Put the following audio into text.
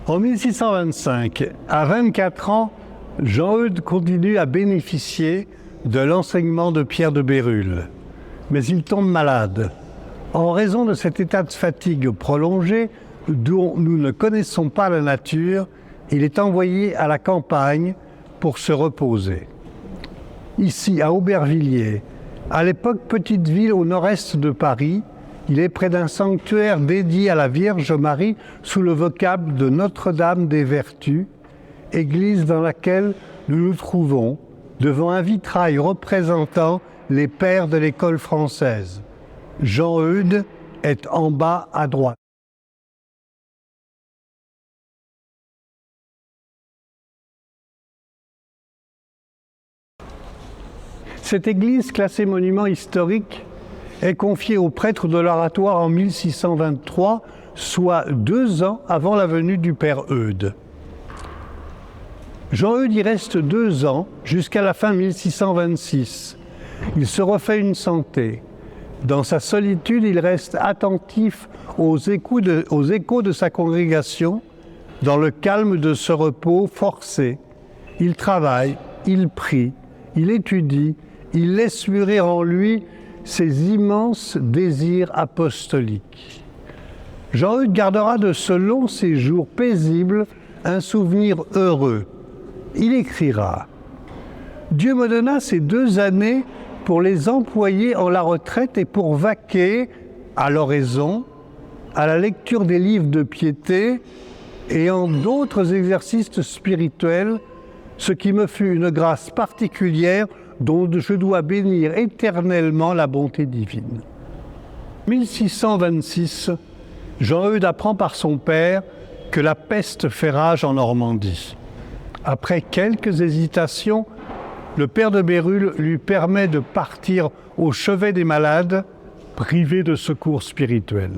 En 1625, à 24 ans, Jean-Eudes continue à bénéficier de l'enseignement de Pierre de Bérulle. Mais il tombe malade. En raison de cet état de fatigue prolongé, dont nous ne connaissons pas la nature, il est envoyé à la campagne pour se reposer. Ici, à Aubervilliers, à l'époque petite ville au nord-est de Paris, il est près d'un sanctuaire dédié à la Vierge Marie sous le vocable de Notre-Dame des Vertus, église dans laquelle nous nous trouvons devant un vitrail représentant les pères de l'école française. Jean-Eudes est en bas à droite. Cette église, classée monument historique, est confiée au prêtre de l'Oratoire en 1623, soit 2 ans avant la venue du père Eudes. Jean-Eudes y reste 2 ans jusqu'à la fin 1626. Il se refait une santé. Dans sa solitude, il reste attentif aux échos de sa congrégation, dans le calme de ce repos forcé. Il travaille, il prie, il étudie, il laisse mûrir en lui ses immenses désirs apostoliques. Jean-Eudes gardera de ce long séjour paisible un souvenir heureux. Il écrira « Dieu me donna ces 2 années pour les employer en la retraite et pour vaquer à l'oraison, à la lecture des livres de piété et en d'autres exercices spirituels, ce qui me fut une grâce particulière dont je dois bénir éternellement la bonté divine. » 1626, Jean-Eudes apprend par son père que la peste fait rage en Normandie. Après quelques hésitations, le père de Bérulle lui permet de partir au chevet des malades, privé de secours spirituel.